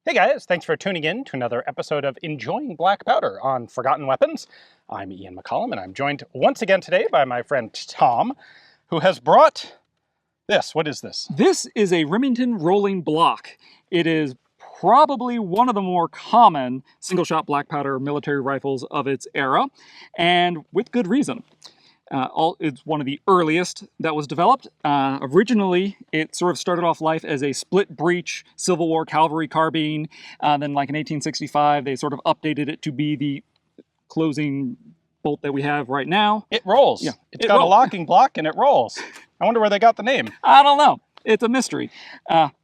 Hey guys, thanks for tuning in to another episode of Enjoying Black Powder on Forgotten Weapons. I'm Ian McCollum, and I'm joined once again today by my friend Tom, who has brought this. What is this? This is a Remington Rolling Block. It is probably one of the more common single-shot black powder military rifles of its era, and with good reason. It's one of the earliest that was developed. Originally, it sort of started off life as a split breech Civil War cavalry carbine. Then, like in 1865, they sort of updated it to be the closing bolt that we have right now. It rolls. Yeah, it's got a locking block and it rolls. I wonder where they got the name. I don't know. It's a mystery.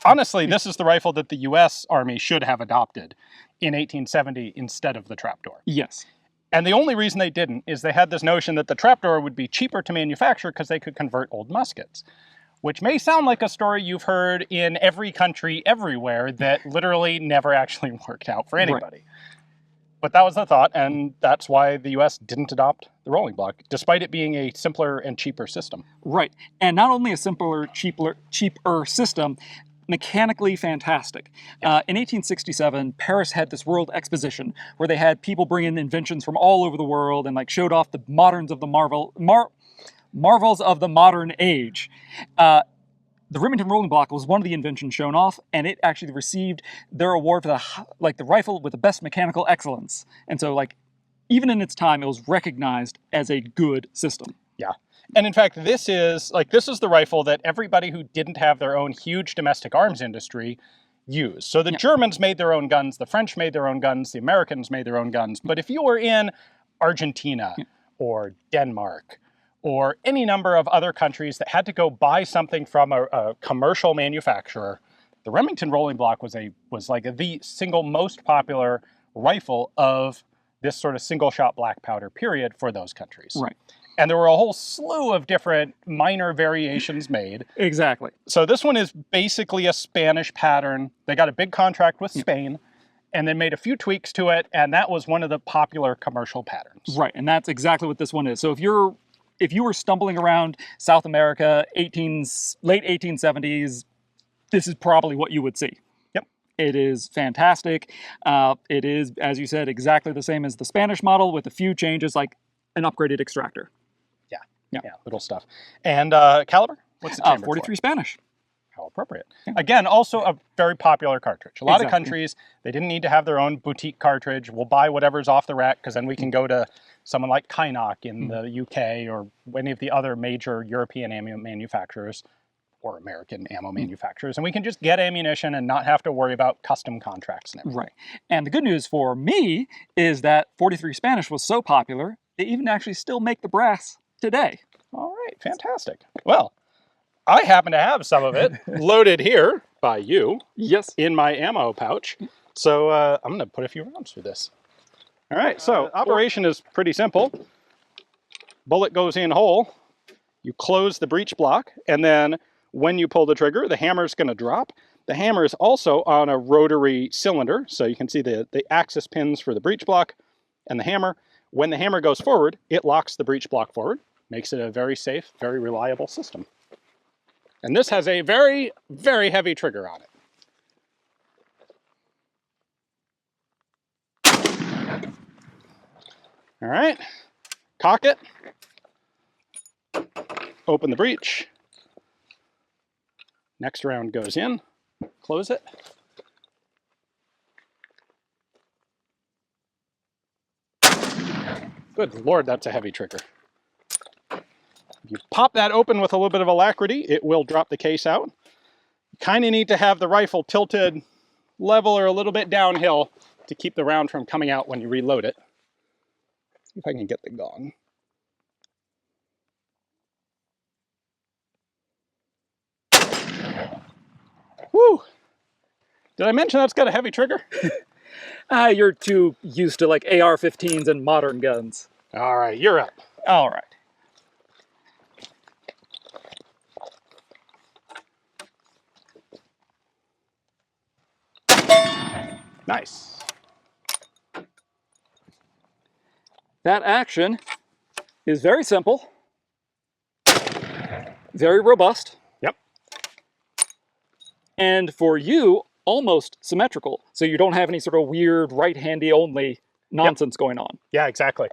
Honestly, this is the rifle that the U.S. Army should have adopted in 1870 instead of the Trapdoor. Yes. And the only reason they didn't is they had this notion that the Trapdoor would be cheaper to manufacture because they could convert old muskets. Which may sound like a story you've heard in every country everywhere that literally never actually worked out for anybody. Right. But that was the thought, and that's why the U.S. didn't adopt the rolling block, despite it being a simpler and cheaper system. Right. And not only a simpler, cheaper system, mechanically fantastic. Yeah. In 1867, Paris had this world exposition where they had people bring in inventions from all over the world and like showed off the marvels of the modern age. The Remington Rolling Block was one of the inventions shown off, and it actually received their award for the rifle with the best mechanical excellence. And so, even in its time, it was recognized as a good system. Yeah. And in fact, this is the rifle that everybody who didn't have their own huge domestic arms industry used. So the Germans made their own guns, the French made their own guns, the Americans made their own guns. But if you were in Argentina or Denmark or any number of other countries that had to go buy something from a commercial manufacturer, the Remington Rolling Block was the single most popular rifle of this sort of single-shot black powder period for those countries. Right. And there were a whole slew of different minor variations made. Exactly. So this one is basically a Spanish pattern. They got a big contract with Spain, and they made a few tweaks to it, and that was one of the popular commercial patterns. Right, and that's exactly what this one is. So if you were stumbling around South America, late 1870s, this is probably what you would see. Yep. It is fantastic. It is, as you said, exactly the same as the Spanish model with a few changes like an upgraded extractor. Yeah, little stuff. And caliber? What's the chamber 43 for? Spanish. How appropriate. Yeah. Again, also a very popular cartridge. A lot of countries, they didn't need to have their own boutique cartridge. We'll buy whatever's off the rack because then we can go to someone like Kynoch in the UK or any of the other major European ammo manufacturers or American ammo manufacturers, and we can just get ammunition and not have to worry about custom contracts and everything. Right. And the good news for me is that 43 Spanish was so popular, they even actually still make the brass today. All right, fantastic. Well, I happen to have some of it loaded here by you. Yes. In my ammo pouch. So I'm going to put a few rounds through this. All right, so operation is pretty simple. Bullet goes in hole. You close the breech block, and then when you pull the trigger, the hammer's going to drop. The hammer is also on a rotary cylinder, so you can see the axis pins for the breech block and the hammer. When the hammer goes forward, it locks the breech block forward. Makes it a very safe, very reliable system. And this has a very, very heavy trigger on it. All right, cock it, open the breech. Next round goes in, close it. Good Lord, that's a heavy trigger. If you pop that open with a little bit of alacrity, it will drop the case out. You kind of need to have the rifle tilted level or a little bit downhill to keep the round from coming out when you reload it. See if I can get the gong. Woo! Did I mention that's got a heavy trigger? You're too used to like AR-15s and modern guns. All right, you're up. All right. Nice. That action is very simple, very robust. Yep. And for you, almost symmetrical, so you don't have any sort of weird right-handy only nonsense going on. Yeah, exactly.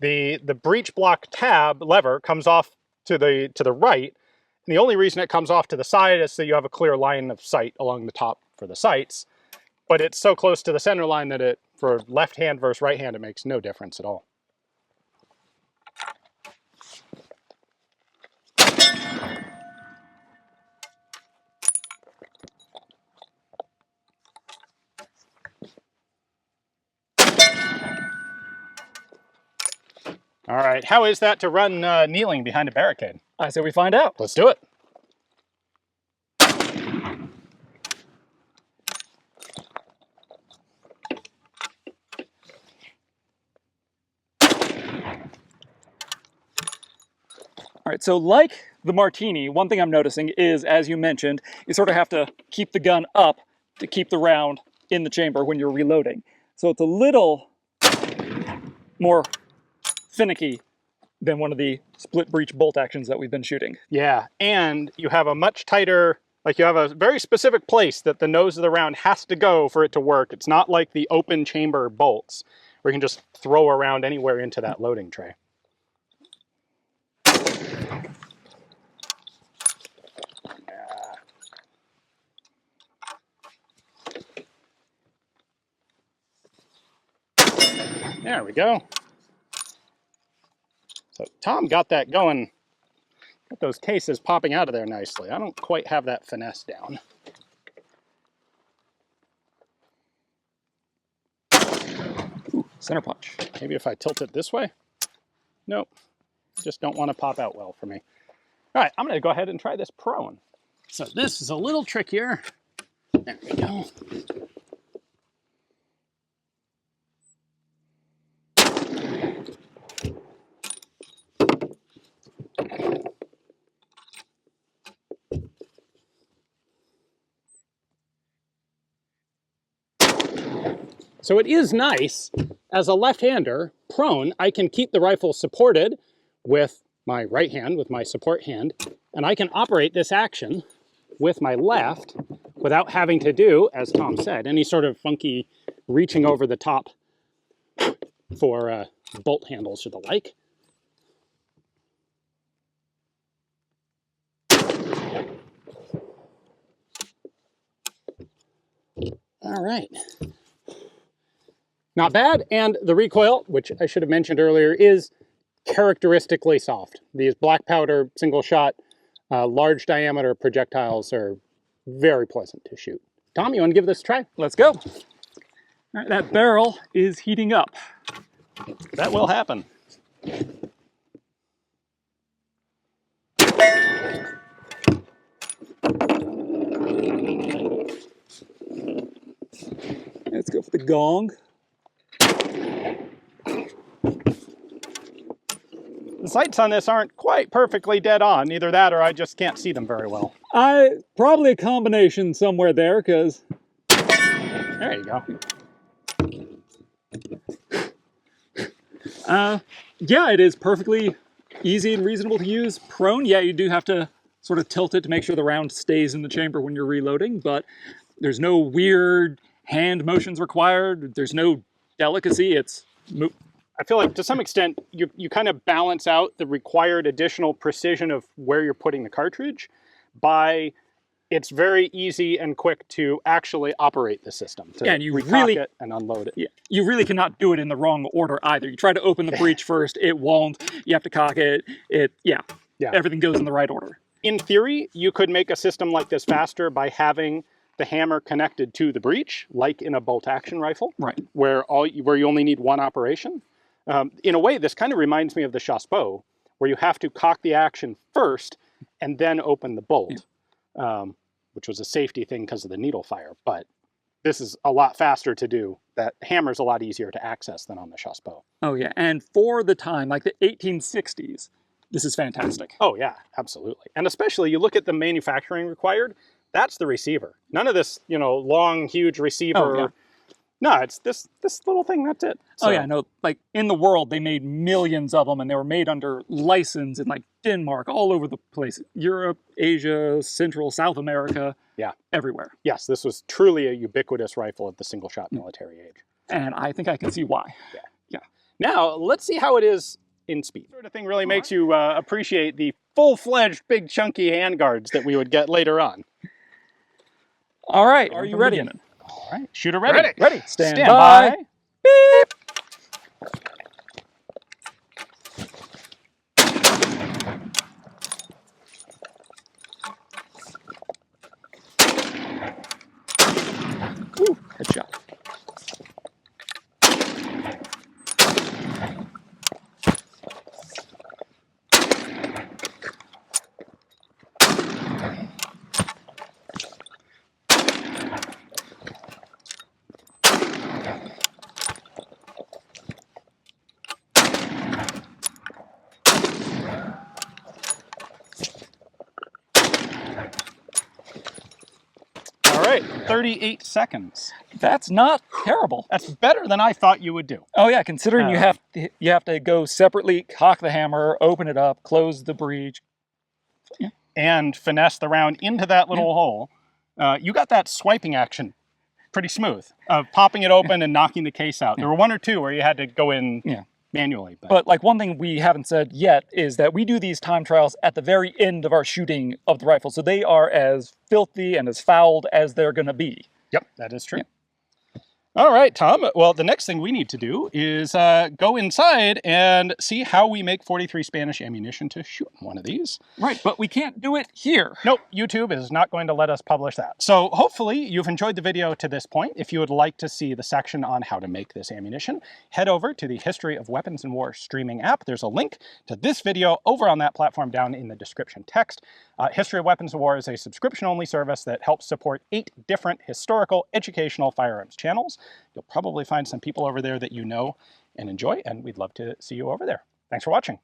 The breech block tab lever comes off to the right, and the only reason it comes off to the side is so you have a clear line of sight along the top for the sights. But it's so close to the center line that it, for left hand versus right hand, it makes no difference at all. All right, how is that to run kneeling behind a barricade? I say we find out. Let's do it. All right, so like the Martini, one thing I'm noticing is, as you mentioned, you sort of have to keep the gun up to keep the round in the chamber when you're reloading. So it's a little more finicky than one of the split breech bolt actions that we've been shooting. Yeah, and you have a much tighter, like you have a very specific place that the nose of the round has to go for it to work. It's not like the open chamber bolts where you can just throw around anywhere into that loading tray. There we go. So Tom got that going, got those cases popping out of there nicely. I don't quite have that finesse down. Ooh, center punch. Maybe if I tilt it this way? Nope, just don't want to pop out well for me. All right, I'm gonna go ahead and try this prone. So this is a little trickier. There we go. So it is nice, as a left-hander, prone, I can keep the rifle supported with my right hand, with my support hand, and I can operate this action with my left without having to do, as Tom said, any sort of funky reaching over the top for bolt handles or the like. All right. Not bad, and the recoil, which I should have mentioned earlier, is characteristically soft. These black powder single shot, large diameter projectiles are very pleasant to shoot. Tom, you want to give this a try? Let's go. All right, that barrel is heating up. That will happen. Let's go for the gong. The sights on this aren't quite perfectly dead on. Either that or I just can't see them very well. Probably a combination somewhere there, because... There you go. Yeah, it is perfectly easy and reasonable to use. Prone, yeah, you do have to sort of tilt it to make sure the round stays in the chamber when you're reloading, but there's no weird hand motions required. There's no delicacy. It's... I feel like to some extent you kind of balance out the required additional precision of where you're putting the cartridge by it's very easy and quick to actually operate the system. To and you recock really it and unload it. Yeah, you really cannot do it in the wrong order either. You try to open the breech first, it won't. You have to cock it. Yeah. Everything goes in the right order. In theory, you could make a system like this faster by having the hammer connected to the breech, like in a bolt action rifle, right? Where you only need one operation. In a way, this kind of reminds me of the chassepot, where you have to cock the action first and then open the bolt, which was a safety thing because of the needle fire. But this is a lot faster to do. That hammer's a lot easier to access than on the chassepot. Oh yeah, and for the time, like the 1860s, this is fantastic. Oh yeah, absolutely. And especially you look at the manufacturing required, that's the receiver. None of this, long, huge receiver. Oh, yeah. No, it's this little thing. That's it. Oh yeah, no, like in the world, they made millions of them, and they were made under license in like Denmark, all over the place, Europe, Asia, Central, South America, yeah, everywhere. Yes, this was truly a ubiquitous rifle at the single-shot military age. And I think I can see why. Yeah. Yeah. Now let's see how it is in speed. Sort of thing really makes you appreciate the full-fledged, big, chunky handguards that we would get later on. All right, are you ready? All right, shooter ready. Ready. Stand by. Beep. Ooh, headshot. All right, 38 seconds. That's not terrible. That's better than I thought you would do. Oh yeah, considering you have to go separately, cock the hammer, open it up, close the breech, and finesse the round into that little hole. You got that swiping action pretty smooth, of popping it open and knocking the case out. There were one or two where you had to go in manually. But like one thing we haven't said yet is that we do these time trials at the very end of our shooting of the rifle, so they are as filthy and as fouled as they're going to be. Yep, that is true. All right, Tom. Well, the next thing we need to do is go inside and see how we make 43 Spanish ammunition to shoot one of these. Right, but we can't do it here. Nope, YouTube is not going to let us publish that. So hopefully you've enjoyed the video to this point. If you would like to see the section on how to make this ammunition, head over to the History of Weapons and War streaming app. There's a link to this video over on that platform down in the description text. History of Weapons and War is a subscription-only service that helps support 8 different historical, educational firearms channels. You'll probably find some people over there that you know and enjoy, and we'd love to see you over there. Thanks for watching.